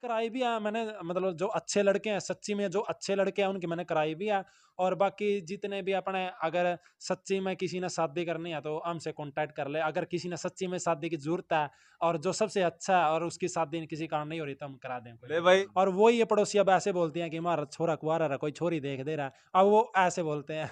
कराई भी है मैंने, मतलब जो अच्छे लड़के हैं, सच्ची में जो अच्छे लड़के हैं उनकी मैंने कराई भी है। और बाकी जितने भी अपने, अगर सच्ची में किसी ने शादी करनी है तो हमसे कांटेक्ट कर ले। अगर किसी ने सच्ची में शादी की जरूरत है और जो सबसे अच्छा है और उसकी शादी किसी कारण नहीं हो रही तो हम करा दें, कोई ले नहीं। भाई, और वही ये पड़ोसी अब ऐसे बोलती हैं कि हमारा छोरा कुआरा रहा, कोई छोरी देख दे रहा है, अब वो ऐसे बोलते हैं।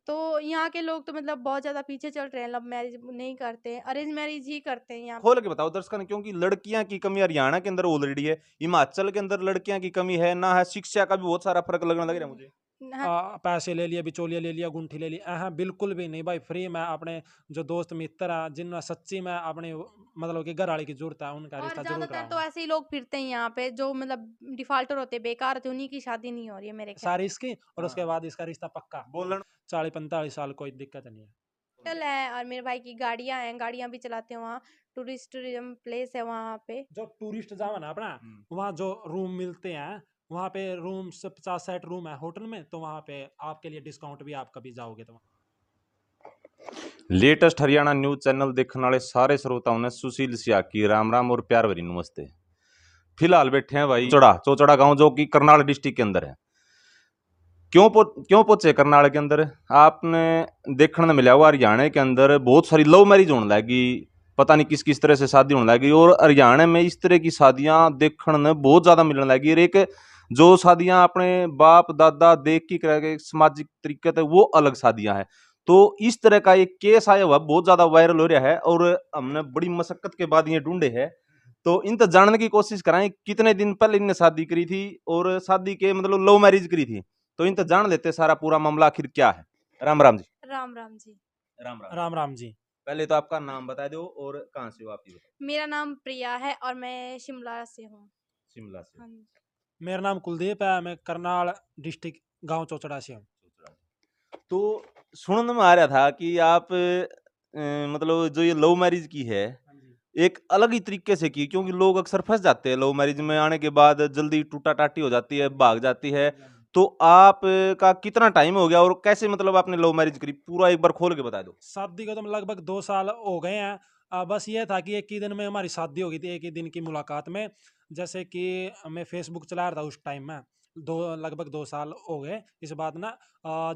तो यहाँ के लोग तो मतलब बहुत ज़्यादा पीछे चल रहे हैं, लव मैरिज नहीं करते हैं, अरेंज मैरिज ही करते हैं यहाँ खोल पे। के बताओ दर्शकों ने, क्योंकि लड़कियां की कमी हरियाणा के अंदर ऑलरेडी है, हिमाचल के अंदर लड़कियां की कमी है ना, है शिक्षा का भी बहुत सारा फर्क लगने लग रहा है मुझे। हाँ, पैसे ले लिए, बिचौलिया ले लिया, गुंठी ले ली, हाँ बिल्कुल भी नहीं भाई, फ्री में अपने जो दोस्त मित्र हैं जिनमें सच्ची में अपने मतलब कि घर वाले की जरूरत है उनका और रिश्ता जरूर ज़्यादातर तो कराऊंगा। ऐसे ही लोग फिरते हैं यहाँ पे जो मतलब डिफाल्टर होते हैं, बेकार होते हैं, उन्हीं की शादी नहीं हो रही है मेरे ख्याल सारी इसकी, और उसके हाँ, बाद इसका रिश्ता पक्का। बोलन 40-45 साल कोई दिक्कत नहीं है। से। होटल है और मेरे भाई की गाड़ियाँ हैं, गाड़ियाँ भी चलाते हैं वहाँ, टूरिज्म प्लेस है वहाँ पे। जो टूरिस्ट जावा ना अपना, हम्म। वहाँ जो रूम मिलते हैं, वहाँ पे रूम से 50-60 रूम है होटल में, तो वहाँ पे आपके लिए डिस्काउंट भी, आप कभी जाओगे तो। लेटेस्ट हरियाणा न्यूज चैनल देखने वाले सारे श्रोताओं ने सुशील सिया की राम राम और प्यार भरी नमस्ते। फिलहाल बैठे हैं भाई चौचड़ा गांव, जो कि करनाल डिस्ट्रिक्ट के अंदर है। क्यों पहुंचे करनाल के अंदर, आपने देखने में मिला हुआ हरियाणा के अंदर बहुत सारी लव मैरिज होने लगी, पता नहीं किस किस तरह से शादी होने लगी, और हरियाणा में इस तरह की शादियां देखने में बहुत ज्यादा मिलने लगी। और एक जो शादियां अपने बाप दादा देख के करा के सामाजिक तरीके से, वो अलग शादियां हैं। तो इस तरह का एक केस आया हुआ बहुत ज्यादा वायरल हो रहा है, और हमने बड़ी मशक्कत के बाद ये ढूंढे हैं। तो इन तो जानने की कोशिश कराएं कितने दिन पहले इनने शादी करी थी, और शादी के मतलब लव मैरिज करी थी। तो इन तो जान लेते सारा पूरा मामला आखिर क्या है। राम राम जी। राम राम जी। राम राम। राम राम जी। पहले तो आपका नाम बता दो और कहाँ से हो आप, ये बताओ। मेरा नाम प्रिया है और मैं शिमला से हूँ। शिमला से। हाँ जी। मेरा नाम कुलदीप है, मैं करनाल डिस्ट्रिक्ट गांव चौचड़ा से हूँ। तो सुनने में आ रहा था कि आप मतलब जो ये लव मैरिज की है, एक अलग ही तरीके से की, क्योंकि लोग अक्सर फंस जाते हैं लव मैरिज में आने के बाद, जल्दी टूटा टाटी हो जाती है, भाग जाती है। तो आप का कितना टाइम हो गया और कैसे मतलब आपने लव मैरिज करी, पूरा एक बार खोल के बता दो। शादी को तो लगभग 2 साल हो गए हैं। बस ये था कि एक ही दिन में हमारी शादी हो गई थी, एक ही दिन की मुलाकात में। जैसे कि मैं फेसबुक चला रहा था उस टाइम में, लगभग 2 साल हो गए इस बात ना।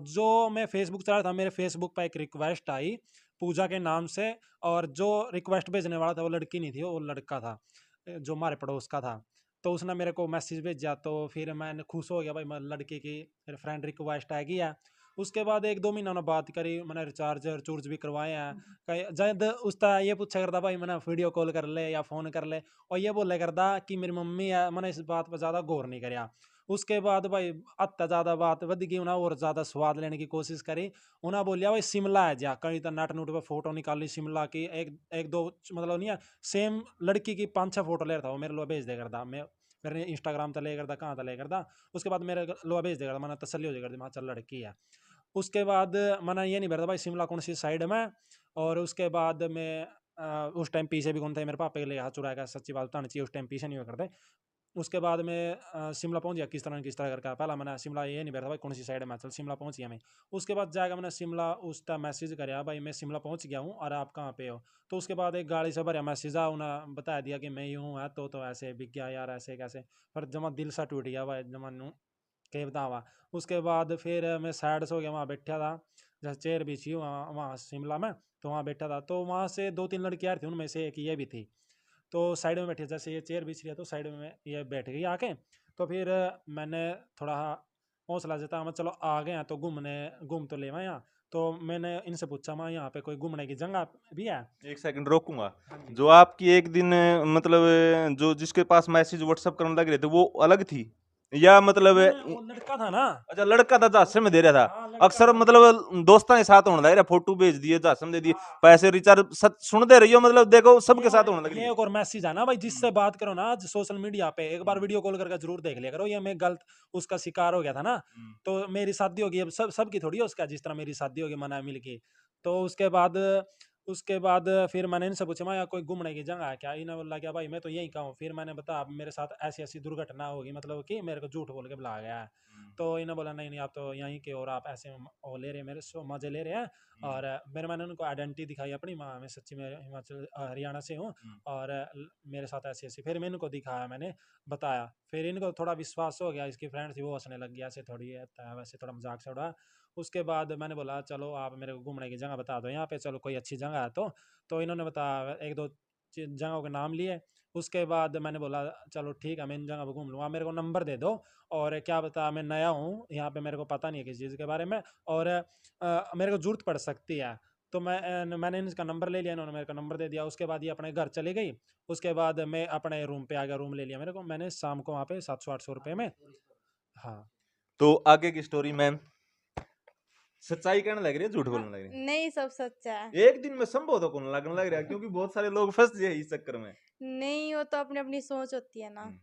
जो मैं फेसबुक चला रहा था, मेरे फेसबुक पर एक रिक्वेस्ट आई पूजा के नाम से, और जो रिक्वेस्ट भेजने वाला था वो लड़की नहीं थी, वो लड़का था जो हमारे पड़ोस का था। तो उसने मेरे को मैसेज भेजा, तो फिर मैंने खुश हो गया भाई, मैं लड़के की मेरे फ्रेंड रिक्वेस्ट आएगी है। उसके बाद 1-2 महीना उन्होंने बात करी, मैंने रिचार्ज चूर्ज भी करवाए हैं। जब उसका ये पूछा करता भाई मैंने वीडियो कॉल कर ले या फोन कर ले, और ये बोले करता कि मेरी मम्मी है, मैंने इस बात पर ज़्यादा गौर नहीं करा। उसके बाद भाई अत्ता ज़्यादा बात वध गई, उन्हें और ज़्यादा स्वाद लेने की कोशिश करी। उन्हें बोलिया भाई शिमला है जा, कहीं तो नट नूट पर फोटो निकाली शिमला की, एक एक दो मतलब नहीं है, सेम लड़की की 5-6 फोटो ले रहा था वो, मेरे लो भेज दे करता, मैं मेरे इंस्टाग्राम तले करता, कहाँ तले करता। उसके बाद मेरे लो भेज दे करता, मैंने तसल्ली हो जाएगी, चल लड़की है। उसके बाद मैंने ये नहीं बताया भाई शिमला कौन सी साइड में। और उसके बाद मैं उस टाइम पीछे भी कौन था, मेरे पापा के लिए हाथ चुराया गया, सच्ची बात बतानी चाहिए, उस टाइम पीछे नहीं हुआ करते। उसके बाद मैं शिमला पहुंच गया, किस तरह करके पहला मैंने शिमला ये नहीं बताया भाई कौन सी साइड में, चल शिमला पहुंच गया मैं। उसके बाद जाकर मैंने शिमला उसका मैसेज कराया भाई मैं शिमला पहुंच गया हूँ और आप कहाँ पे हो। तो उसके बाद एक गाड़ी से भरा मैसेज आ, उन्हें बता दिया कि मैं यूँ है, तो ऐसे बिक गया यार, ऐसे कैसे। पर जमा दिल सा टूट गया भाई, जमा के बतावा। उसके बाद फिर मैं सैड से हो गया, वहाँ बैठा था जैसे चेयर बिछी हुई वहाँ वहाँ शिमला में, तो वहाँ बैठा था। तो वहाँ से 2-3 लड़कियाँ थी, उनमें से एक ये भी थी। तो साइड में बैठी, जैसे ये चेयर बिछ रही है तो साइड में ये बैठ गई आके। तो फिर मैंने थोड़ा हौसला जताया, मैं चलो आ गए हैं तो घूम तो ले वहाँ यहाँ। तो मैंने इनसे पूछा वहाँ यहाँ पे कोई घूमने की जगह भी है। एक सेकंड रोकूंगा। हाँ जी। जो आपकी एक दिन मतलब जो जिसके पास मैसेज व्हाट्सएप करने लग रहे थे, वो अलग थी या मतलब नहीं नहीं, वो लड़का था ना। अच्छा, लड़का था, झांसे में दे रहा था। हाँ लड़का अक्सर था। मतलब दोस्तों के साथ होने लग रहा, फोटो भेज दिए, झांसे में दे दिए, हाँ पैसे रिचार्ज सुन दे रही हो, मतलब देखो सबके साथ होने लग रही ये है। एक और मैसेज है ना भाई, जिससे बात करो ना आज सोशल मीडिया पे, एक बार हम्म, वीडियो कॉल करके जरूर देख लिया करो। ये मैं गलत उसका शिकार हो गया था ना। हम्म, तो मेरी शादी होगी अब, सबकी थोड़ी है उसका, जिस तरह मेरी शादी होगी मना मिल के। तो उसके बाद उसके बाद फिर मैंने इनसे पूछा मैं कोई घूमने की जगह है क्या? इन्होंने बोला क्या भाई मैं तो यहीं का हूँ। फिर मैंने बताया मेरे साथ ऐसी-ऐसी दुर्घटना होगी, मतलब कि मेरे को झूठ बोल के बुलाया गया है। हुँ, तो इन्होंने बोला नहीं, नहीं आप तो यहीं के हो और आप ऐसे वो ले रहे हैं मेरे से मज़े ले रहे हैं। हुँ, और मैंने उनको आइडेंटिटी दिखाई अपनी, मैं सच्ची में हरियाणा से हूँ हुँ, और मेरे साथ ऐसी-ऐसी, फिर मैं इनको दिखाया, मैंने बताया। फिर इनको थोड़ा विश्वास हो गया, इसकी फ्रेंड थी वो हँसने लग गई, ऐसे थोड़ी है वैसे थोड़ा मज़ाक से उड़ाया। उसके बाद मैंने बोला चलो आप मेरे को घूमने की जगह बता दो यहाँ पे, चलो कोई अच्छी जगह है तो इन्होंने बताया 1-2 जगहों के नाम लिए। उसके बाद मैंने बोला चलो ठीक है मैं इन जगह पे घूम लूँगा, मेरे को नंबर दे दो। और क्या बता मैं नया हूँ यहाँ पे, मेरे को पता नहीं है किसी चीज़ के बारे में और मेरे को ज़रूरत पड़ सकती है। तो मैंने इनका नंबर ले लिया, इन्होंने मेरे को नंबर दे दिया। उसके बाद ये अपने घर चली गई। उसके बाद मैं अपने रूम पे आ गया, रूम ले लिया मेरे को, मैंने शाम को वहाँ पे 700-800 रुपये में। हाँ। तो आगे की स्टोरी मैम सच्चाई कहने लग रही है, झूठ हाँ, बोलने लग रही है? नहीं सब सच्चा है। एक दिन में संभव तो कौन लगने लग रहा है क्योंकि बहुत सारे लोग फँस गए इस चक्कर में। नहीं, वो तो अपनी-अपनी सोच होती है ना। हुँ,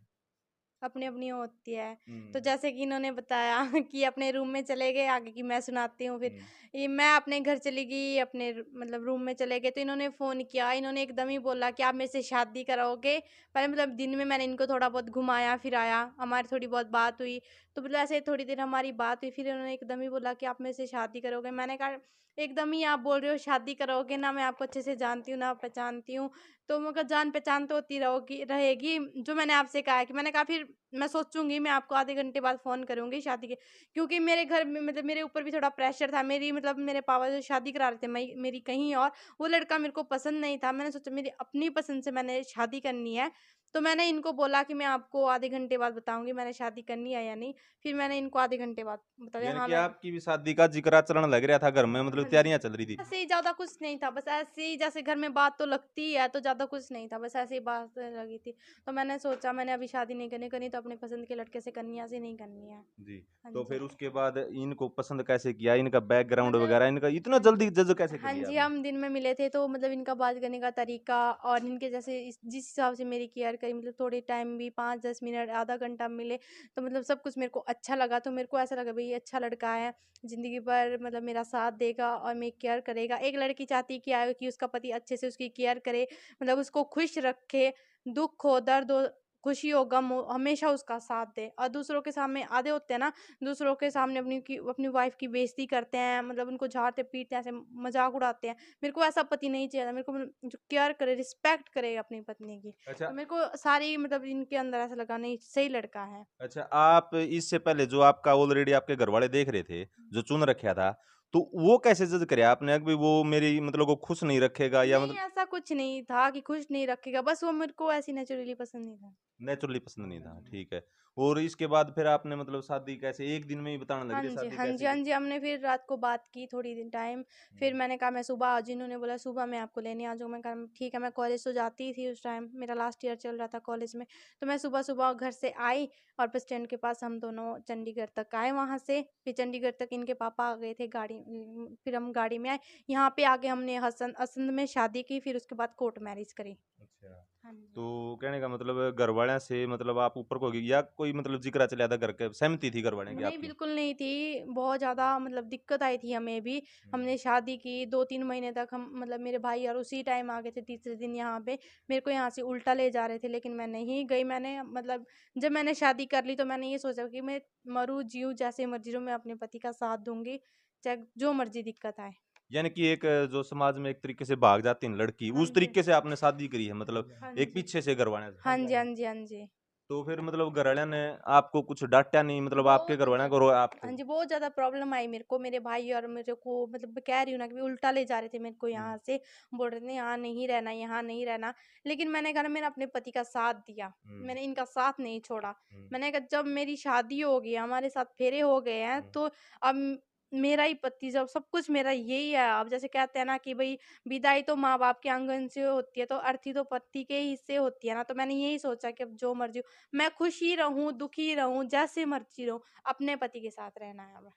अपनी-अपनी होती है। तो हुँ, जैसे कि इन्होंने बताया कि अपने रूम में चले गए, आगे की मैं सुनाती हूँ फिर। हुँ, ये मैं अपने घर चली गई, अपने मतलब रूम में चले गए, तो इन्होंने फ़ोन किया, इन्होंने एकदम ही बोला कि आप मेरे से शादी कराओगे? पहले मतलब दिन में मैंने इनको थोड़ा बहुत घुमाया-फिराया, हमारी थोड़ी बहुत बात हुई, तो मतलब ऐसे थोड़ी देर हमारी बात हुई, फिर इन्होंने एकदम ही बोला कि आप मेरे से शादी करोगे? मैंने कहा, एकदम ही आप बोल रहे हो शादी करोगे, ना मैं आपको अच्छे से जानती हूँ, ना पहचानती हूँ, तो मैं कहा जान-पहचान तो होती रहोगी रहेगी, जो मैंने आपसे कहा है कि मैंने कहा फिर मैं सोचूँगी, मैं आपको आधे घंटे बाद फ़ोन करूँगी शादी के, क्योंकि मेरे घर में मतलब मेरे ऊपर भी थोड़ा प्रेशर था। मेरी मतलब मेरे पापा जो शादी करा रहे थे मेरी कहीं और, वो लड़का मेरे को पसंद नहीं था। मैंने सोचा मेरी अपनी पसंद से मैंने शादी करनी है, तो मैंने इनको बोला कि मैं आपको आधे घंटे बाद बताऊँगी मैंने शादी करनी है या नहीं। फिर मैंने इनको आधे घंटे बाद बता दिया यानी हाँ, कि मैं आपकी भी शादी का जिक्र चलन लग रहा था घर में मतलब हाँ जी। तैयारियाँ चल रही थी। ऐसे ही ज़्यादा कुछ नहीं था, बस ऐसे ही जैसे घर में बात तो लगती ही है, तो ज़्यादा कुछ नहीं था, बस ऐसे ही बात लगी थी। तो मैंने सोचा मैंने अभी शादी नहीं करनी, करनी तो अपनी पसंद के लड़के से करनी है, ऐसे नहीं करनी है। जी, हाँ तो जी। फिर उसके बाद इनको पसंद कैसे किया? इनका बैकग्राउंड मतलब वगैरह इनका इतना हाँ जल्दी जी। जज कैसे कर हाँ लिया जी, आपने? हम दिन में मिले थे तो मतलब इनका बात करने का तरीका और इनके जैसे जिस हिसाब से मेरी केयर करी, मतलब थोड़े टाइम भी 5-10 मिनट, आधा घंटा मिले, तो मतलब सब कुछ मेरे को अच्छा लगा। तो मेरे को ऐसा लगा भई ये अच्छा लड़का है, ज़िंदगी भर मतलब मेरा साथ देगा और मेरी केयर करेगा। एक लड़की चाहती है कि उसका पति अच्छे से उसकी केयर करे, मतलब उसको खुश रखे, दुःख हो, दर्द हो, खुशी हो, गम हो, हमेशा उसका साथ दे। और दूसरों के सामने आधे होते हैं ना, दूसरों के सामने अपनी वाइफ़ की बेइज़्ज़ती करते हैं, मतलब उनको झाड़ते-पीटते हैं, ऐसे मज़ाक उड़ाते हैं। मेरे को ऐसा पति नहीं चाहिए था, मेरे को मतलब जो केयर करे, रिस्पेक्ट करे अपनी पत्नी की। अच्छा तो मेरे को सारी मतलब इनके अंदर ऐसा लगा नहीं सही लड़का है। अच्छा, आप इससे पहले जो आपका ऑलरेडी आपके घरवाले देख रहे थे, जो चुन रखा था, तो वो कैसे जज करे आपने कि वो मेरी मतलब को खुश नहीं रखेगा या नहीं, मतलब ऐसा कुछ नहीं था कि खुश नहीं रखेगा, बस वो मेरे को ऐसी नेचुरली पसंद नहीं था। नेचुरली पसंद नहीं था, ठीक है। और इसके बाद फिर आपने मतलब शादी कैसे 1 दिन में ही बताने लग हाँ रहे जी, शादी हाँ जी, कैसे हाँ की? जी, हमने फिर रात को बात की थोड़ी दिन टाइम, फिर हुँ, मैंने कहा मैं सुबह आ जाऊँ, इन्होंने बोला सुबह मैं आपको लेने आ जाऊँ, मैं कहा ठीक है, मैं कॉलेज तो जाती ही थी उस टाइम, मेरा लास्ट ईयर चल रहा था कॉलेज में, तो मैं सुबह-सुबह घर से आई और बस स्टैंड के पास हम दोनों चंडीगढ़ तक आए वहाँ से, फिर चंडीगढ़ तक इनके पापा आ गए थे फिर हम गाड़ी में आए, यहाँ पे आके हमने असंध में शादी की, फिर उसके बाद कोर्ट मैरिज करी। अच्छा। हाँ जी। तो कहने का मतलब घरवालियाँ से मतलब आप ऊपर को गई या कोई मतलब जिक्र चला था घर के सहमति थी घरवालियों की नहीं, आपकी? बिल्कुल नहीं थी। बहुत ज़्यादा मतलब दिक्कत आई थी हमें भी। हुँ, हमने शादी की 2-3 महीने तक हम मतलब मेरे भाई और उसी टाइम आ गए थे तीसरे दिन यहाँ पे। मेरे को यहाँ से उल्टा ले जा रहे थे लेकिन मैं नहीं गई। मैंने मतलब जब मैंने शादी कर ली तो मैंने ये सोचा कि मैं मरूँ, जिऊँ जैसे मर्ज़ी रहूँ, मैं अपने पति का साथ दूँगी, चाहे जो मर्ज़ी दिक्कत आए। यानी कि एक जो समाज में एक तरीके से भाग जाती है लड़की, हाँ उस जी। तरीके से आपने शादी करी है मतलब हाँ एक जी। पीछे से घरवालियाँ से। हाँ जी, हाँ जी, हाँ जी। तो फिर मतलब घरवालियाँ ने आपको कुछ डाँटा नहीं मतलब आपके बहुत घरवालियाँ को ज़्यादा हाँ आपको? जी, बहुत ज़्यादा प्रॉब्लम आई मेरे को, मेरे भाई और मेरे को मतलब मैं कह रही हूँ ना कि उल्टा ले जा रहे थे मेरे को हुँ, यहाँ से, बोल रहे थे यहाँ नहीं रहना, यहाँ नहीं रहना। लेकिन मैंने कहा ना मैंने अपने पति का साथ दिया, हुँ, मैंने इनका साथ नहीं छोड़ा। हुँ, मैंने कहा जब मेरी शादी हो गई, हमारे साथ फेरे हो गए हैं, हुँ। तो अब मेरा ही पति जब सब कुछ मेरा यही है। अब जैसे कहते हैं ना कि भई विदाई तो माँ-बाप के आंगन से होती है, तो अर्थी तो पति के ही से होती है ना, तो मैंने यही सोचा कि अब जो मर्ज़ी हो, मैं खुश ही रहूँ, दुखी रहूँ, जैसे मर्ज़ी रहूँ। अपने पति के साथ रहना है अब।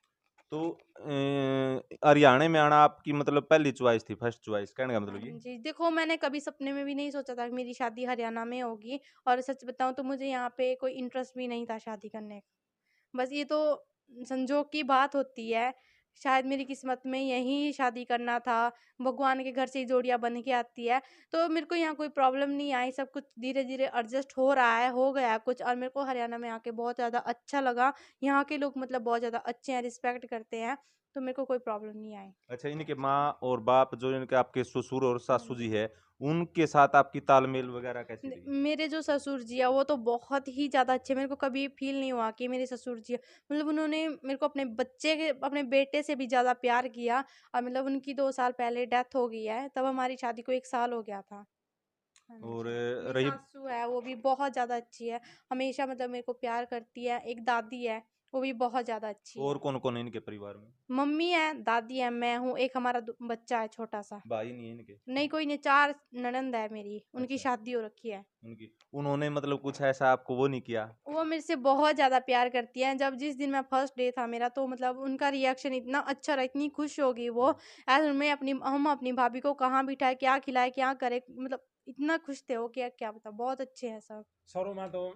तो हरियाणा में आना आपकी मतलब पहली चॉइस थी, फर्स्ट चॉइस कहने का हाँ मतलब ये? जी, देखो मैंने कभी सपने में भी नहीं सोचा था कि मेरी शादी हरियाणा में होगी और सच बताऊँ तो मुझे यहाँ पे कोई इंटरेस्ट भी नहीं था शादी करने का। बस ये तो संजोग की बात होती है शायद मेरी किस्मत में यहीं शादी करना था, भगवान के घर से ही जोड़ियाँ बन के आती है। तो मेरे को यहाँ कोई प्रॉब्लम नहीं आई, सब कुछ धीरे-धीरे एडजस्ट हो रहा है, हो गया कुछ, और मेरे को हरियाणा में आके बहुत ज़्यादा अच्छा लगा। यहाँ के लोग मतलब बहुत ज़्यादा अच्छे हैं, रिस्पेक्ट करते हैं, तो मेरे को कोई प्रॉब्लम नहीं आई। अच्छा, इनके माँ और बाप जो इनके आपके ससुर और सासू जी हुँ। है, उनके साथ आपकी तालमेल वगैरह कैसी न रही? मेरे जो ससुर जी हैं, वो तो बहुत ही ज़्यादा अच्छे, मेरे को कभी फ़ील नहीं हुआ कि मेरे ससुर जी हैं, मतलब उन्होंने मेरे को अपने बेटे से भी ज़्यादा प्यार किया, और मतलब उनकी 2 साल पहले डेथ हो गई है, तब हमारी शादी को 1 साल हो गया था। हाँ और जी। मेरी रही सासू है, वो भी बहुत ज़्यादा अच्छी है, हमेशा मतलब मेरे को प्यार करती है। एक दादी है, वो भी बहुत ज़्यादा अच्छी और है। कौन-कौन है इनके परिवार में? मम्मी है, दादी है, मैं हूँ, एक हमारा बच्चा है छोटा-सा। भाई नहीं है इनके? नहीं, कोई नहीं, 4 ननंद है मेरी, उनकी अच्छा, शादी हो रखी है। उनकी उन्होंने मतलब कुछ ऐसा आपको वो नहीं किया? वो मेरे से बहुत ज़्यादा प्यार करती हैं। जब जिस दिन मैं फर्स्ट डे था मेरा, तो मतलब उनका रिएक्शन इतना अच्छा रहा, इतनी खुश हो गई वो। ऐसे में हम अपनी भाभी को कहाँ बिठाएँ, क्या खिलाएँ, क्या करें, मतलब इतना खुश थे वो कि क्या बताऊँ, बहुत अच्छे हैं सब। शुरू में तो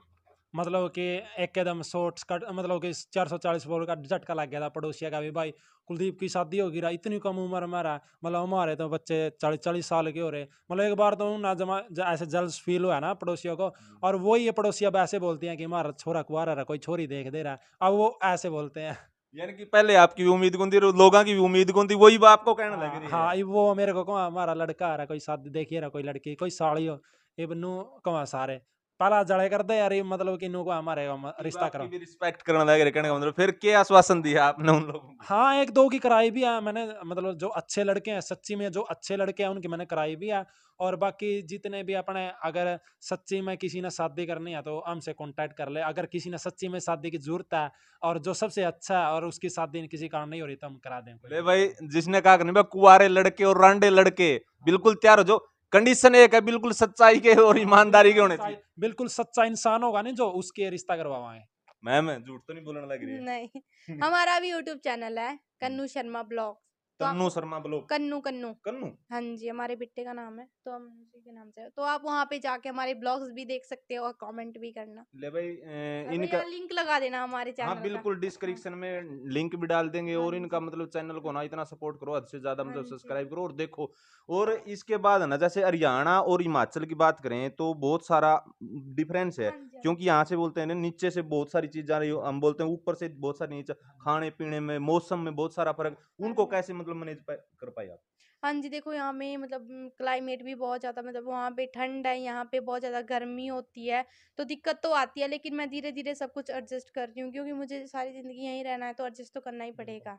मतलब कि एकदम शॉर्ट्स कट, मतलब कि 440 वोल्ट का झटका लग गया था पड़ोसिया का भी, भाई कुलदीप की शादी होगी रहा, इतनी कम उम्र में रहा, मतलब हमारे तो बच्चे 40-40 साल के हो रहे, मतलब एक बार तो ना ऐसे जल्स फील हुआ ना पड़ोसियों को। हुँ। और वही ये पड़ोसिया अब ऐसे बोलती हैं कि हमारा छोरा कुआरा रहा, कोई छोरी देख दे रहा है, अब वो ऐसे बोलते हैं। यानी कि पहले आपकी भी उम्मीद कौन थी और लोगों की भी उम्मीद कौन थी, वही बात आपको कहने लग हाँ रही है। हाँ, वो मेरे को कहा हमारा लड़का आ रहा, कोई शादी देखिए रहा, कोई लड़की, कोई साड़ी हो, ये बनू कहा सारे पहला जड़े कर दे यार, ये मतलब कि इन्हों को हमारे अब रिश्ता आपकी करो। भी रिस्पेक्ट करने लग रहे, कहने का मतलब फिर क्या आश्वासन दिया आपने उन लोगों को? हाँ, 1-2 की कराई भी है मैंने, मतलब जो अच्छे लड़के हैं, सच्ची में जो अच्छे लड़के हैं उनकी मैंने कराई भी है। और बाकी जितने भी अपने, अगर सच्ची में किसी ने शादी करनी है तो हमसे कॉन्टैक्ट कर ले। अगर किसी ने सच्ची में शादी की ज़रूरत है और जो सबसे अच्छा है और उसकी शादी किसी कारण नहीं हो रही, तो हम करा दें, कोई ले दिक्कत भाई, नहीं। जिसने कहा कि नहीं भाई कुंवारे लड़के और रांडे लड़के हाँ। बिल्कुल तैयार हो जाओ। कंडीशन एक है, बिल्कुल सच्चाई के और हाँ, ईमानदारी के होने चाहिए। बिल्कुल सच्चा इंसान होगा ना जो, उसके रिश्ता करवाएँ। मैम झूठ तो नहीं बोलने लग रही है? नहीं, हमारा भी यूट्यूब चैनल है, हम्म, कन्नू शर्मा ब्लॉग्स, तो तन्नू आप शर्मा ब्लॉग। कन्नू कन्नू कन्नू। हाँ जी, हमारे बेटे का नाम है, तो हम उसी के नाम से है। तो आप वहाँ पे जाके हमारे ब्लॉग्स भी देख सकते हो और कमेंट भी करना। ले भाई, और इनका भैया लिंक लगा देना हमारे हाँ चैनल का। बिल्कुल हाँ, डिस्क्रिप्शन में लिंक भी डाल देंगे, हाँ और इनका जी। मतलब चैनल को ना इतना सपोर्ट करो, हद से ज्यादा हाँ मतलब जी। सब्सक्राइब करो और देखो। और इसके बाद है ना, जैसे हरियाणा और हिमाचल की बात करें तो बहुत सारा डिफरेंस है। हाँ जी, हाँ क्योंकि जी। यहाँ से बोलते हैं ना नीचे से बहुत सारी चीजें आ रही हो, हम बोलते हैं ऊपर से बहुत सारी नीचे। हाँ जी। खाने पीने में, मौसम में बहुत सारा फर्क, हाँ उनको जी। कैसे मतलब मैनेज कर पाए आप? हाँ जी, देखो यहाँ में मतलब क्लाइमेट भी बहुत ज़्यादा, मतलब वहाँ पे ठंड है, यहाँ पे बहुत ज़्यादा गर्मी होती है, तो दिक्कत तो आती है, लेकिन मैं धीरे-धीरे सब कुछ एडजस्ट कर रही हूँ, क्योंकि मुझे सारी ज़िंदगी यहीं रहना है, तो एडजस्ट तो करना ही बिल्कुल। पड़ेगा।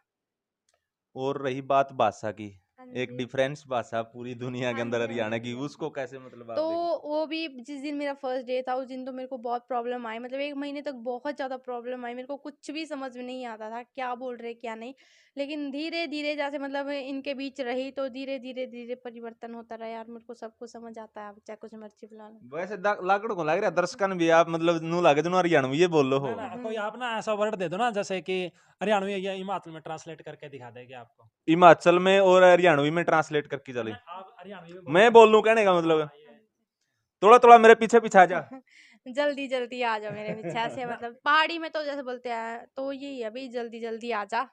और रही बात भाषा की, हाँ एक जी। डिफरेंस भाषा पूरी दुनिया के हाँ अंदर जी, हाँ जी, हरियाणा हाँ की, जी, हाँ उसको जी। कैसे मतलब तो आप देखी? वो भी जिस दिन मेरा फर्स्ट डे था, उस दिन तो मेरे को बहुत प्रॉब्लम आई, मतलब 1 महीने तक बहुत ज़्यादा प्रॉब्लम आई, मेरे को कुछ भी समझ में नहीं आता था, क्या बोल रहे, क्या नहीं। लेकिन धीरे-धीरे जैसे मतलब इनके बीच रही, तो धीरे-धीरे परिवर्तन होता रहा यार, मेरे को सब कुछ समझ आता है, अब चाहे कुछ मर्ज़ी बुला लो। वैसे लागड़ को लग रहा है दर्शकन भी आप मतलब नू लागे जो हरियाणवी ये बोल लो ना हो। ना, कोई हुँ। आप ना ऐसा वर्ड दे दो ना, जैसे कि हरियाणवी या हिमाचल में ट्रांसलेट करके दिखा देंगे आपको। हिमाचल में और हरियाणवी में ट्रांसलेट करके चले। ना आप हरियाणवी में मैं बोलो। बोल लूं, कहने का मतलब हाँ, हाँ ये जी। थोड़ा थोड़ा मेरे पीछे पीछे आ जा। जल्दी-जल्दी आ जाओ मेरे पीछे, ऐसे मतलब पहाड़ी में तो जैसे बोलते हैं, तो यही है भई, जल्दी-जल्दी आ जा।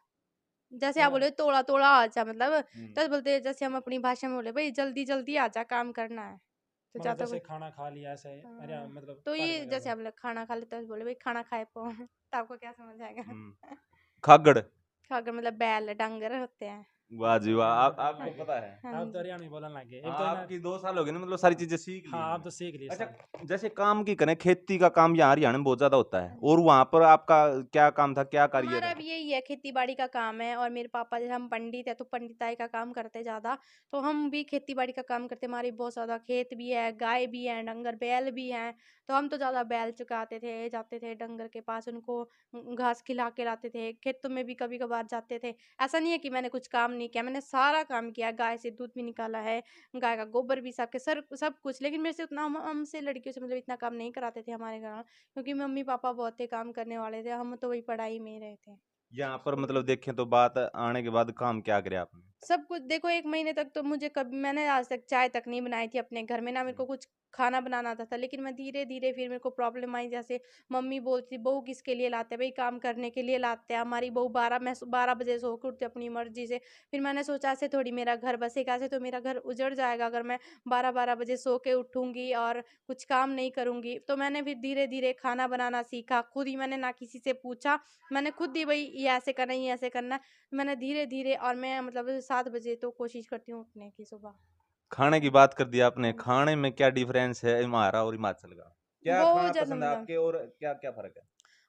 जैसे आप हाँ, बोले तोड़ा-तोड़ा आ जा, मतलब हम्म, तो बोलते हैं, जैसे हम अपनी भाषा में बोले भई जल्दी-जल्दी आ जा, काम करना है। तो मतलब ज़्यादा जैसे कोई खाना खा लिया ऐसे, हरियाणा हाँ, मतलब तो पहाड़ी ये में कर जैसे दो। हम लोग खाना खा लेते हैं, तो बोले भई खाना खाए पो तो आपको क्या समझ आएगा? हम्म, खागड़। खाकर मतलब बैल, डंगर होते हैं। वाह जी वाह, हाँ, बोलने आपको हाँ, लगे। पता है। हाँ आप तो जी। हरियाणवी बोलने लगे, अब तो हाँ, इन्हें। आपकी 2 साल हो गए ना, मतलब सारी चीजें सीख ली हाँ, आप इनमें। तो सीख लिए अच्छा, सारी। जैसे काम की करें, खेती का काम यहाँ हरियाणा में बहुत ज्यादा होता है, हाँ और जी। वहां पर आपका क्या काम था, क्या करियर हमारा है? भी यही है, खेती-बाड़ी का काम है, और मेरे पापा, जैसे हम पंडित हैं, तो पंडिताई का काम करते हैं ज़्यादा, तो हम भी खेती-बाड़ी का काम करते हैं। हमारी बहुत ज़्यादा खेत भी है, गाय भी है, डंगर, बैल भी हैं, तो हम तो ज़्यादा बैल चुकाते थे, जाते थे डंगर के पास, उनको घास खिला के लाते थे, खेतों में भी कभी-कभार जाते थे। ऐसा नहीं है कि मैंने कुछ काम नहीं किया, मैंने सारा काम किया, गाय से दूध भी निकाला है, गाय का गोबर भी साफ किया, सब कुछ, लेकिन मेरे से उतना, हमसे लड़कियों से मतलब इतना काम नहीं कराते थे हमारे घर, क्योंकि मम्मी-पापा बहुत थे काम करने वाले थे, हम तो वही पढ़ाई में ही रहे थे। यहाँ पर मतलब देखें तो बात आने के बाद काम क्या करे आपने? सब कुछ देखो 1 महीने तक तो मुझे कभी मैंने आज तक चाय तक नहीं बनाई थी अपने घर में, ना मेरे को कुछ खाना बनाना आता था। लेकिन मैं धीरे-धीरे फिर मेरे को प्रॉब्लम आई, जैसे मम्मी बोलती बहू किसके लिए लाते हैं भई, काम करने के लिए लाते हैं। हमारी बहू 12 बजे सो के उठती है अपनी मर्ज़ी से। फिर मैंने सोचा ऐसे थोड़ी मेरा घर बसेगा, ऐसे तो मेरा घर उजड़ जाएगा अगर मैं 12-12 बजे सो के उठूँगी और कुछ काम नहीं करूँगी। तो मैंने फिर धीरे-धीरे खाना बनाना सीखा, खुद ही मैंने ना किसी से पूछा, मैंने खुद ही भई ये ऐसे करना है, ये ऐसे करना है। मैंने धीरे-धीरे और मैं मतलब 7 बजे तो कोशिश करती हूँ उठने की सुबह। खाने की बात कर दी आपने, हाँ जी। खाने में क्या डिफरेंस है हमारा और हिमाचल का? क्या बहुत खाना ज़्यादा पसंद है मतलब आपके और क्या-क्या फ़र्क है?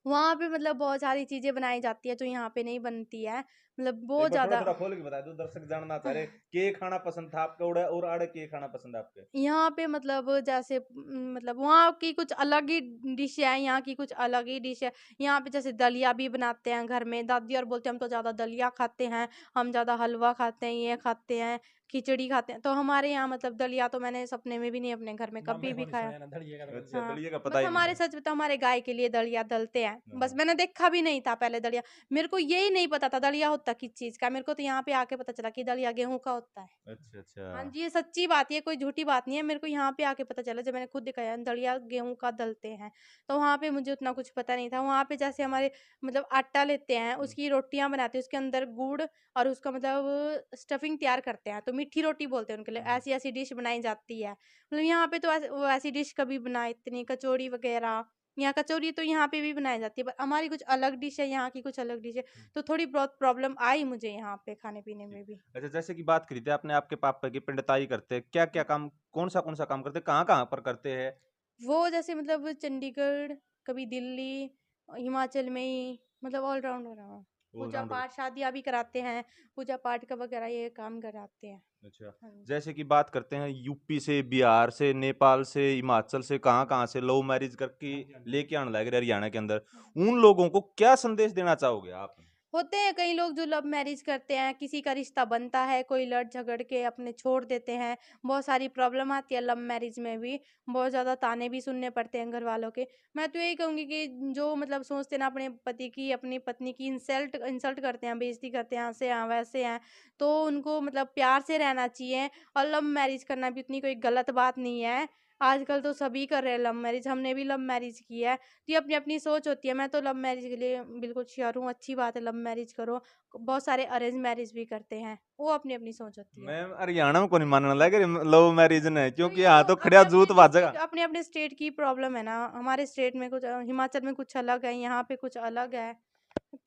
वहाँ पे मतलब बहुत सारी चीज़ें बनाई जाती है जो यहाँ पे नहीं बनती है। मतलब एक बहुत बार ज़्यादा थोड़ा-थोड़ा खोल के बता दो, दर्शक जानना चाह रहे, के खाना पसंद था आपका और आड़े के खाना पसंद है आपके? यहाँ पे मतलब जैसे मतलब वहाँ की कुछ अलग ही डिश है, यहाँ की कुछ अलग ही डिश है। यहाँ पे जैसे दलिया भी बनाते हैं घर में, दादी और बोलते हैं हम तो ज़्यादा दलिया खाते हैं, हम ज़्यादा हलवा खाते हैं, ये खाते हैं, खिचड़ी खाते हैं। तो हमारे यहाँ मतलब दलिया तो मैंने सपने में भी नहीं अपने घर में ना कभी मेरे भी को नहीं खाया। सुना ना धड़िए का तो कभी अच्छा, सुना। हाँ, दलिये का पता बस ही नहीं हमारे था। सच बताऊँ हमारे गाय के लिए दलिया दलते हैं। हाँ, बस हाँ। मैंने देखा भी नहीं था पहले दलिया। मेरे को यही नहीं पता था दलिया होता किस चीज़ का है। मेरे को तो यहाँ पे आके पता चला कि दलिया गेहूँ का होता है। अच्छा, अच्छा। हाँ जी, ये सच्ची बात है, ये कोई झूठी बात नहीं है। मेरे को यहाँ पे आके पता चला जब मैंने खुद देखा यार दलिया गेहूँ का दलते हैं। तो वहाँ पे मुझे उतना कुछ पता नहीं था। वहाँ पे जैसे हमारे मतलब आटा लेते हैं, हुँ। उसकी रोटियाँ बनाते हैं, उसके अंदर गुड़ और उसका मतलब स्टफिंग तैयार करते हैं। तो मीठी रोटी बोलते हैं उनके लिए। हुँ, हुँ। ऐसी-ऐसी डिश बनाई जाती है। मतलब यहाँ पे तो वो ऐसी डिश कभी बनाई इतनी कचौड़ी वगैरह, यहाँ कचौरी तो यहाँ पे भी बनाई जाती है, पर हमारी कुछ अलग डिश है, यहाँ की कुछ अलग डिश है। हुँ। तो थोड़ी बहुत प्रॉब्लम आई मुझे यहाँ पे खाने-पीने जी। में भी। अच्छा, जैसे कि बात करी थी आपने आपके पापा की, पंडिताई करते हैं, क्या-क्या काम कौन-सा काम करते हैं? कहाँ-कहाँ पर करते हैं? वो जैसे मतलब चंडीगढ़, कभी दिल्ली, हिमाचल में ही मतलब ऑल राउंडर हैं वो। ऑल-राउंडर। पूजा-पाठ, शादियाँ भी कराते हैं, पूजा-पाठ का वगैरह ये काम कराते हैं। अच्छा, हाँ जी। जैसे कि बात करते हैं यूपी से, बिहार से, नेपाल से, हिमाचल से, कहाँ-कहाँ से लव मैरिज करके हाँ जी, हाँ जी। लेके आने लग रहे हरियाणा के अंदर। हाँ। उन लोगों को क्या संदेश देना चाहोगे आप? होते हैं कई लोग जो लव मैरिज करते हैं, किसी का रिश्ता बनता है, कोई लड़ झगड़ के अपने छोड़ देते हैं। बहुत सारी प्रॉब्लम आती है लव मैरिज में भी, बहुत ज़्यादा ताने भी सुनने पड़ते हैं घर वालों के। मैं तो यही कहूँगी कि जो मतलब सोचते हैं ना अपने पति की, अपनी पत्नी की इंसल्ट इंसल्ट करते हैं, बेइज़्ज़ती करते हैं, ऐसे हैं, वैसे हैं, तो उनको मतलब प्यार से रहना चाहिए और लव मैरिज करना भी उतनी कोई गलत बात नहीं है। आजकल तो सभी कर रहे हैं लव मैरिज, हमने भी लव मैरिज की है। तो ये अपनी-अपनी सोच होती है। मैं तो लव मैरिज के लिए बिल्कुल श्योर हूँ, अच्छी बात है लव मैरिज करो। बहुत सारे अरेंज मैरिज भी करते हैं, वो अपनी-अपनी सोच होती है। मैं हरियाणा में को नहीं मानने लग रही लव मैरिज ने, तो क्योंकि ये तो यहाँ तो खड़िया जूत बाजेगा। अपने-अपने स्टेट की प्रॉब्लम है ना, हमारे स्टेट में कुछ हिमाचल में कुछ अलग है, यहाँ पे कुछ अलग है।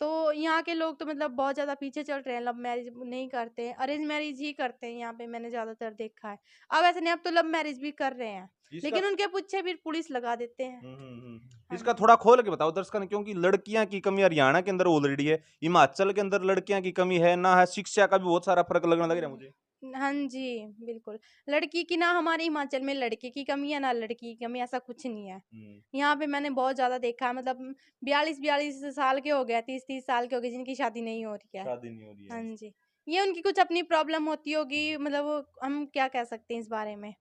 तो यहाँ के लोग तो मतलब बहुत ज़्यादा पीछे चल रहे हैं, लव मैरिज नहीं करते हैं, अरेंज मैरिज ही करते हैं यहाँ पे मैंने ज़्यादातर देखा है। अब ऐसे नहीं, अब तो लव मैरिज भी कर रहे हैं, इसका लेकिन उनके पीछे भी पुलिस लगा देते हैं। हाँ इसका जी। थोड़ा खोल के बताओ दर्शकों, क्योंकि लड़कियां की कमी हरियाणा के अंदर ऑलरेडी है, हिमाचल के अंदर लड़कियां की कमी है ना, है शिक्षा का भी बहुत सारा फर्क लगने लग हाँ रहा है जी। मुझे। हाँ जी, बिल्कुल। लड़की की ना हमारे हिमाचल में लड़के की कमी है, ना लड़की की कमी है, ऐसा कुछ नहीं है। हम्म, यहाँ पे मैंने बहुत ज़्यादा देखा है मतलब 42-42 साल के हो गए, 30-30 साल के हो गए जिनकी शादी नहीं हो रही है। शादी नहीं हो रही हाँ है। जी। ये उनकी कुछ अपनी प्रॉब्लम होती होगी मतलब हम क्या कह सकते हैं इस बारे में।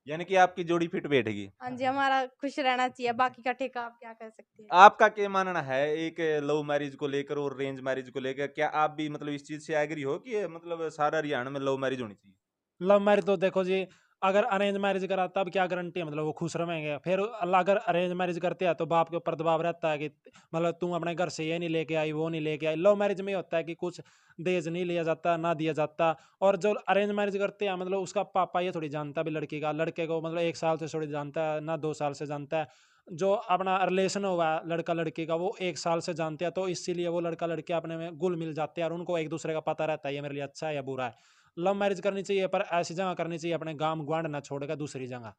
यानी कि आपकी जोड़ी फिट बैठेगी। हाँ जी, हमारा खुश रहना चाहिए, बाकी का ठेका आप क्या कर सकते हैं। आपका क्या मानना है एक लव मैरिज को लेकर और अरेंज मैरिज को लेकर? क्या आप भी मतलब इस चीज से एग्री हो कि ये मतलब सारा हरियाणा में लव मैरिज होनी चाहिए? लव मैरिज तो देखो जी, अगर अरेंज मैरिज करा तब क्या गारंटी है मतलब वो खुश रहेंगे। फिर अल्लाह अगर अरेंज मैरिज करते हैं तो बाप के ऊपर दबाव रहता है कि मतलब तू अपने घर से ये नहीं लेके आई, वो नहीं लेके आई। लव मैरिज में ये होता है कि कुछ दहेज नहीं लिया जाता, ना दिया जाता। और जो अरेंज मैरिज करते हैं मतलब उसका पापा ये थोड़ी जानता भी लड़की का, लड़के को मतलब 1 साल से थोड़ी जानता है, ना 2 साल से जानता है। जो अपना रिलेशन हुआ है लड़का लड़की का वो 1 साल से जानते हैं, तो इसीलिए वो लड़का लड़की अपने में घुल मिल जाते हैं और उनको एक दूसरे का पता रहता है ये मेरे लिए अच्छा है या बुरा है। लव मैरिज करनी चाहिए पर ऐसी जगह करनी चाहिए अपने गांव ग्वांड ना छोड़कर दूसरी जगह।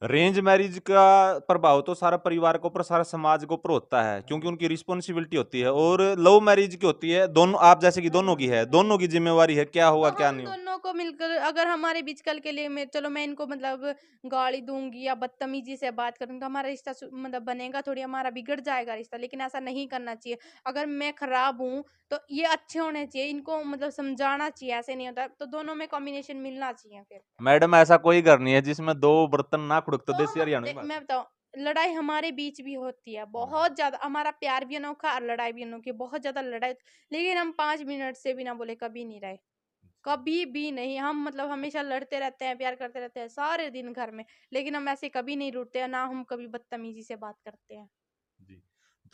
अरेंज मैरिज का प्रभाव तो सारा परिवार के ऊपर, सारा समाज के ऊपर होता है, क्योंकि उनकी रिस्पॉन्सिबिलिटी होती है। और लव मैरिज की होती है दोनों, आप जैसे कि दोनों की है, दोनों की जिम्मेवारी है, क्या तो होगा क्या हम नहीं होगा। दोनों को मिलकर अगर हमारे बीच कल के लिए मैं चलो मैं इनको मतलब गाली दूंगी या बदतमीजी से बात करूंगी तो हमारा रिश्ता मतलब बनेगा थोड़ी, हमारा बिगड़ जाएगा रिश्ता। लेकिन ऐसा नहीं करना चाहिए। अगर मैं खराब हूँ तो ये अच्छे होने चाहिए, इनको मतलब समझाना चाहिए, ऐसे नहीं होता। तो दोनों में कॉम्बिनेशन मिलना चाहिए फिर। मैडम, ऐसा कोई घर नहीं है जिसमें दो बर्तन ना खुड़क, तो तो देसी हरियाणवी बात मैं है। बताऊं, लड़ाई हमारे बीच भी होती है हाँ। बहुत ज्यादा, हमारा प्यार भी अनोखा और लड़ाई भी अनोखी, बहुत ज्यादा लड़ाई, लेकिन हम 5 मिनट से बिना बोले कभी नहीं रहे। कभी भी नहीं। हम मतलब हमेशा लड़ते रहते हैं, प्यार करते रहते हैं सारे दिन घर में, लेकिन हम ऐसे कभी नहीं रूठते हैं, ना हम कभी बदतमीजी से बात करते हैं। जी।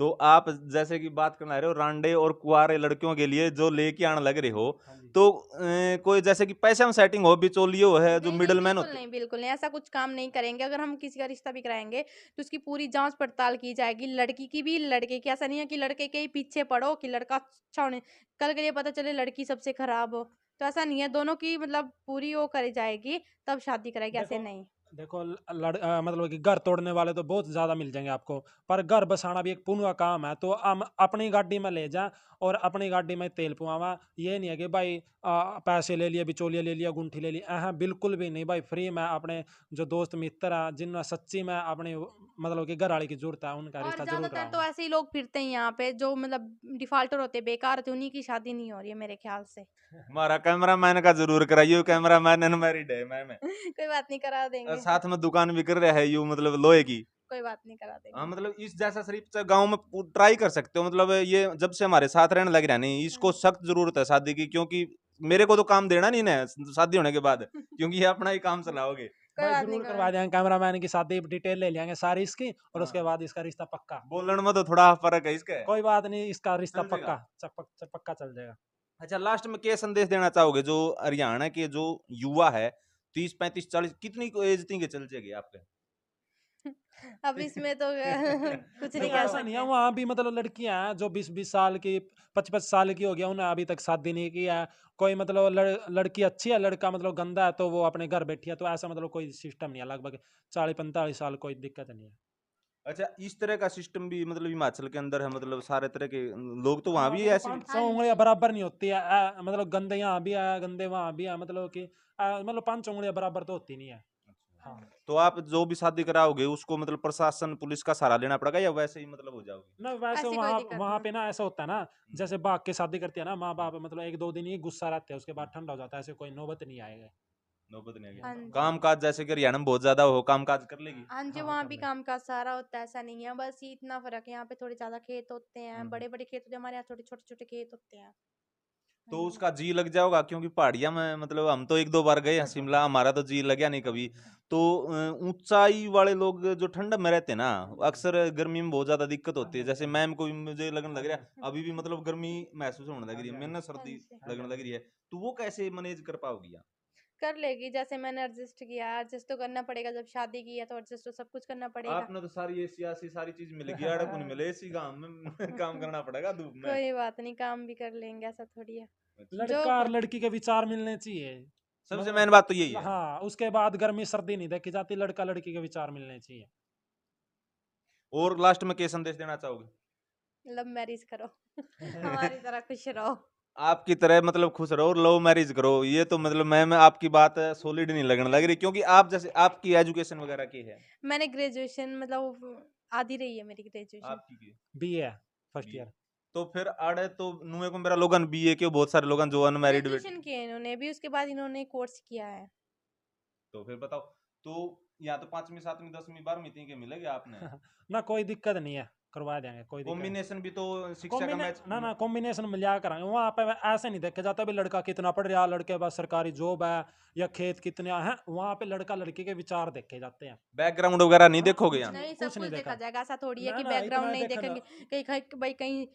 तो आप जैसे कि बात करना रहे हो रांडे और कुंवारे लड़कियों के लिए जो लेके आने लग रहे हो, हाँ जी। तो कोई जैसे कि पैसे में सेटिंग हो, बिचौलियो है जो नहीं, नहीं, मिडलमैन बिल्कुल होते हैं। नहीं, बिल्कुल नहीं, ऐसा कुछ काम नहीं करेंगे। अगर हम किसी का रिश्ता भी कराएँगे, तो उसकी पूरी जाँच-पड़ताल की जाएगी, लड़की की भी, लड़के की। ऐसा नहीं है कि लड़के के ही पीछे पड़ो कि लड़का अच्छा होने कल के लिए पता चले लड़की सबसे खराब हो, तो ऐसा नहीं है, दोनों की मतलब पूरी वो करी जाएगी, तब शादी कराएगी, ऐसे देखो नहीं। देखो मतलब कि घर तोड़ने वाले तो बहुत ज्यादा मिल जाएंगे आपको, पर घर बसाना भी एक पुण्य का काम है। तो हम अपनी गाड़ी में ले जा और अपनी गाड़ी में तेल पुआवा। ये नहीं है कि भाई पैसे ले लिए, बिचौलिया ले लिया, गुंठी ले ली, हाँ बिल्कुल भी नहीं भाई। फ्री में अपने जो दोस्त मित्र हैं जिनमें सच्ची में अपनी मतलब कि घर वाले की जरूरत है, उनका और रिश्ता जरूर ज़्यादातर तो कराऊंगा। ऐसे ही लोग फिरते हैं यहाँ पे, जो मतलब डिफ़ाल्टर होते हैं, बेकार होते हैं, उन्हीं की शादी नहीं हो रही है मेरे ख्याल से। हमारा कैमरामैन का जरूर कराइयो, कैमरामैन अनमैरिड है मैम। कोई बात नहीं, करा देंगे। साथ में दुकान भी कर रहा है यू, मतलब लोहे की। कोई बात नहीं, करा हाँ, देंगे। मतलब इस जैसा शरीफ गांव में ट्राई कर सकते हो। मतलब ये जब से हमारे साथ रहने लग रहा नहीं, इसको हुँ। सख्त जरूरत है शादी की, क्योंकि मेरे को तो काम देना नहीं ना शादी होने के बाद, क्योंकि ये अपना ही काम चलाओगे। कोई भाई बात नहीं, जरूर कोई करवा बात देंगे, कैमरामैन की शादी डिटेल ले लेंगे सारी इसकी, और उसके हाँ, बाद इसका रिश्ता पक्का। बोलने में तो थोड़ा फर्क है इसका। कोई बात नहीं, इसका रिश्ता चल जाएगा। पक्का पक्का चल जाएगा। अच्छा, लास्ट में क्या संदेश देना चाहोगे जो हरियाणा के जो युवा है, 30 35 40 कितनी एज थी के चल जाएगी आपके? अब इसमें तो कुछ जो नहीं नहीं कह बताओ। ऐसा नहीं सकते है, हैं। वहाँ भी मतलब लड़कियां हैं जो 20 20 साल की, 25 25 साल की हो गया, उन्हें अभी तक शादी नहीं की है। कोई मतलब लड़की अच्छी है, लड़का मतलब गंदा है, तो वो अपने घर बैठी है। तो ऐसा मतलब कोई सिस्टम नहीं है। लगभग 40 45 साल कोई दिक्कत नहीं है। अच्छा, इस तरह का सिस्टम भी मतलब हिमाचल के अंदर है, मतलब सारे तरह के लोग तो वहां हाँ भी देखो, ऐसे। 5 6 उंगलियां हाँ बराबर नहीं होती है। मतलब गंदे यहाँ भी है, गंदे वहाँ भी है। मतलब कि मतलब 5 उंगलियां बराबर तो होती नहीं है। हाँ। तो आप जो भी शादी कराओगे उसको मतलब प्रशासन पुलिस का सहारा लेना पड़ेगा, या वैसे ही मतलब हो जाओगे? ना वैसे ऐसी कोई वहाँ दिक्कत वहाँ नहीं। पे ना ऐसा होता है ना, जैसे भाग के शादी करती है ना माँ बाप, मतलब 1 2 दिन ही गुस्सा रहते हैं, उसके बाद ठंडा हो जाता है। ऐसे कोई नौबत नहीं आएगा। नौबत नहीं आ हाँ गया जी। काम काज, जैसे कि हरियाणा में बहुत ज्यादा हो काम काज कर लेगी। हाँ जी, हाँ हाँ वहाँ कर भी ले। काम-काज सारा होता है, ऐसा नहीं है, बस ये इतना फ़र्क है, यहाँ पे थोड़े ज़्यादा खेत होते हैं, हम्म। बड़े-बड़े खेत होते हैं, हमारे यहाँ थोड़े छोटे-छोटे खेत होते हैं। हाँ तो जी। उसका जी लग जाओगा, क्योंकि पहाड़िया में मतलब हम तो 1 2 बार गए हैं शिमला, हमारा तो जी लगा नहीं कभी। तो ऊंचाई वाले लोग जो ठंड में रहते हैं ना, अक्सर गर्मी में बहुत ज्यादा दिक्कत होती है। जैसे मैम को भी मुझे लगने लग रहा है अभी भी मतलब गर्मी महसूस होने लग रही है, मैंने हाँ सर्दी जी। लगने लग रही है। तो वो कैसे मैनेज कर पाओगी आप? कर लेगी, जैसे मैंने एडजस्ट किया है, एडजस्ट तो करना पड़ेगा, जब शादी की है तो एडजस्ट तो सब कुछ करना पड़ेगा। आपने तो सारी एसी ऐसी सारी चीज मिल गई, अड़क नहीं मिले एसी काम में काम करना पड़ेगा धूप में। कोई बात नहीं, काम भी कर लेंगे, ऐसा थोड़ी है। अच्छा, जो लड़का और ब लड़की के विचार मिलने चाहिए। सबसे मेन बात तो यही मतलब है। हाँ, उसके बाद गर्मी सर्दी नहीं देखी जाती, लड़का लड़की के विचार मिलने चाहिए। और लास्ट में क्या संदेश देना चाहोगे? लव मैरिज करो हमारी तरह खुश रहो। आपकी तरह मतलब खुश रहो और लव मैरिज करो, ये तो मतलब मैं आपकी बात सॉलिड नहीं लगने लग रही, क्योंकि आप जैसे आपकी एजुकेशन वगैरह की है। मैंने ग्रेजुएशन मतलब आधी रही है मेरी ग्रेजुएशन। आपकी की बीए फर्स्ट बीए। ईयर। तो फिर आड़े तो नुए को मेरा लोगन बीए के बहुत सारे लोगन जो अनमैरिड बैठे। ग्रेजुएशन किया है इन्होंने भी, उसके बाद इन्होंने कोर्स किया है। तो फिर बताओ, तो यहाँ तो 5वीं 7वीं 10वीं 12वीं तीन के मिलेगी आपने। ना कोई दिक्कत नहीं है, करवा देंगे, कोई दिक्कत नहीं। कॉम्बिनेशन भी तो शिक्षा का मैच। ना ना कॉम्बिनेशन मिला कराएंगे। वहाँ पे ऐसे नहीं देखा जाता भी लड़का कितना पढ़ रहा, लड़के के पास सरकारी जॉब है या खेत कितने हैं। वहाँ पे लड़का लड़की के विचार देखे जाते हैं। बैकग्राउंड वगैरह नहीं हाँ देखोगे कुछ यहाँ? नहीं, नहीं, सब कुछ नहीं कुछ देखा देखा। जाएगा, ऐसा थोड़ी है ना कि ना बैकग्राउंड इतना नहीं देखा देखेंगे। जा। कहीं कहीं भाई कहीं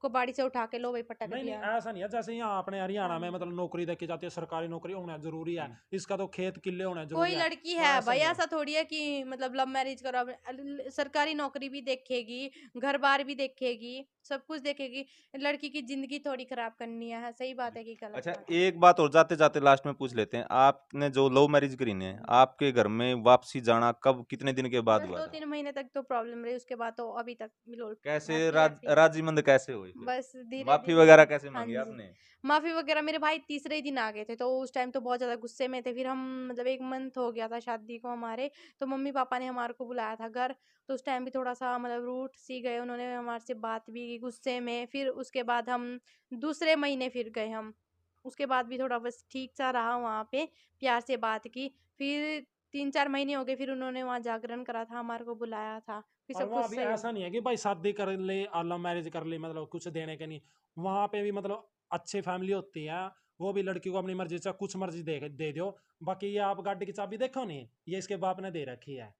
कबाड़ी से उठा के लो भाई पटक नहीं नहीं दिया। ऐसा नहीं है, जैसे यहाँ अपने हाँ हरियाणा में जी। मतलब नौकरी देखी जाती है, सरकारी नौकरी होना जरूरी है। इसका तो खेत किले होना जरूरी कोई है। लड़की तो है ऐसा भाई, नहीं है। ऐसा थोड़ी है कि मतलब लव मैरिज करो सरकारी नौकरी भी देखेगी, घर बार भी देखेगी, सब कुछ देखेगी। लड़की की जिंदगी थोड़ी खराब करनी है, सही बात जी। है कि गलत अच्छा, बात है। एक बात और जाते जाते लास्ट में पूछ लेते हैं, आपने जो लव मैरिज करी ने, आपके घर में वापसी जाना कब कितने दिन के बाद बस हुआ दो था? तीन महीने तक तो प्रॉब्लम रही, उसके बाद तो अभी तक बिल्कुल कैसे हैप्पी हैप्पी। राजी मंद कैसे हुई फिर? बस धीरे माफी धीरे। वगैरह कैसे हाँ मांगी जी। आपने? माफी वगैरह मेरे भाई तीसरे ही दिन आ गए थे, तो उस टाइम तो बहुत ज्यादा गुस्से में थे। फिर हम मतलब 1 मंथ हो गया था शादी को हमारे, तो मम्मी पापा ने हमारे को बुलाया था घर। तो उस टाइम भी थोड़ा सा मतलब रूठ सी गए, उन्होंने हमारे से बात भी की गुस्से में। फिर उसके बाद हम दूसरे महीने फिर गए हम। उसके बाद भी थोड़ा बस ठीक सा रहा वहाँ पे, प्यार से बात की। फिर 3 4 महीने हो गए, फिर उन्होंने वहाँ जागरण करा था, हमारे को बुलाया था, फिर और सब कुछ वहाँ भी सही हो ऐसा नहीं है कि भाई शादी कर ले और लव मैरिज कर ले मतलब कुछ देने के नहीं। वहाँ पे भी मतलब अच्छी फैमिली होती है। वो भी लड़की को अपनी मर्जी से कुछ मर्जी दे दो। बाकी ये आप गाड़ी की चाबी देखो नहीं, ये इसके बाप ने दे रखी है।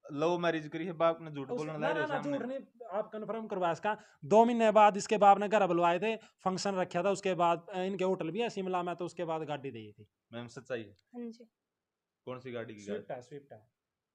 लव मैरिज करी है, बाप ने झूठ बोलने ना लग ना रहे ना, सामने। झूठ नहीं, आप कंफर्म करवा इसका। 2 महीने बाद इसके बाप ने घर बुलवाए थे, फंक्शन रखा था, उसके बाद इनके होटल भी है शिमला में, तो उसके बाद गाड़ी दी थी। मैम सच्चाई है? हाँ जी। कौन सी गाड़ी की स्विफ्ट है, स्विफ्ट है।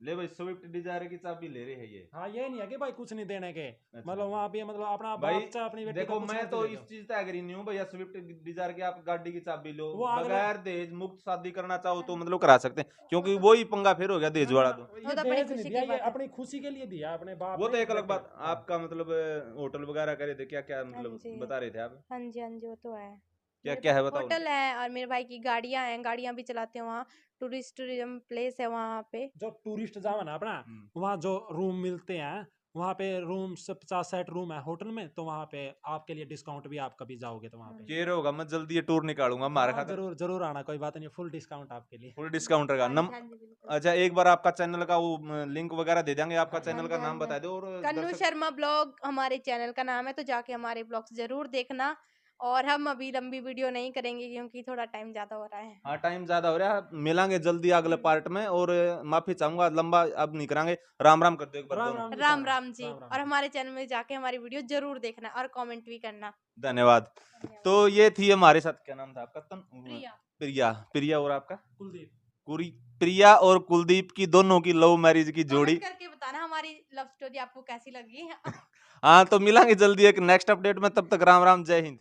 ले भाई, स्विफ्ट डिजायर की चाबी ले रहे हैं ये। हाँ, ये नहीं है कि भाई कुछ नहीं देने के, अच्छा। मतलब वहाँ पे मतलब अपना भाई बाप चाहे अपनी बेटी देखो, को कुछ मैं मर्जी तो दे इस दो। चीज से एग्री नहीं हूँ भैया, स्विफ्ट डिजायर की आप गाड़ी की चाबी लो, वो अगले बगैर दहेज मुक्त शादी करना चाहो तो हाँ। मतलब करा सकते हैं, क्योंकि वही पंगा फिर हो गया दहेज ना वाला ना, तो। ये वो तो अपनी दहेज नहीं खुशी दिया, की ये बात है। अपनी खुशी के लिए दिया अपने बाप वो ने तो एक अलग बेटे बात। को। हाँ। आपका मतलब होटल वगैरह करे थे, क्या क्या हाँ मतलब जी। बता रहे थे आप? हाँ जी, हाँ जी, वो तो है। क्या मेरे क्या है बताओ। होटल है और मेरे भाई की गाड़ियाँ हैं, गाड़ियाँ भी चलाते हैं वहाँ। टूरिज्म प्लेस है वहाँ पे। जो टूरिस्ट जावा ना अपना, हम्म। वहाँ जो रूम मिलते हैं, वहाँ पे रूम से 50-60 रूम है होटल में, तो वहाँ पे आपके लिए डिस्काउंट भी, आप कभी जाओगे तो वहाँ पे। केयर होगा, मैं जल्दी ये टूर निकालूंगा हमारा हाँ, खातिर। जरूर जरूर आना, कोई बात नहीं, फुल डिस्काउंट आपके लिए। फुल डिस्काउंट रहेगा हाँ नम। जी, हाँ जी, बिल्कुल। अच्छा, एक बार आपका चैनल का वो लिंक वगैरह दे देंगे, आपका हाँ जी। हाँ चैनल जी, का हाँ नाम जी। बता दो और कन्नू दर्शक। शर्मा ब्लॉग हमारे चैनल का नाम है, तो जाके हमारे ब्लॉग्स जरूर देखना। और हम अभी लंबी वीडियो नहीं करेंगे क्योंकि थोड़ा टाइम ज्यादा हो रहा है। हाँ, टाइम ज्यादा हो रहा है, मिलांगे जल्दी अगले पार्ट में। और माफी चाहूंगा, लंबा अब नहीं करांगे। राम राम कर दो एक बार राम दोनों। राम जी राम सारा। राम जी। राम राम और जी। हमारे चैनल में जाके हमारी वीडियो जरूर देखना और कमेंट भी करना। धन्यवाद। धन्यवाद। तो ये थी हमारे साथ, क्या नाम था आपका? प्रिया। प्रिया। प्रिया और आपका? कुलदीप। कुरी। प्रिया और कुलदीप की दोनों की लव मैरिज की जोड़ी। कमेंट करके बताना हमारी लव स्टोरी आपको कैसी लगी। हाँ, तो मिलांगे जल्दी एक नेक्स्ट अपडेट में, तब तक राम राम, जय हिंद।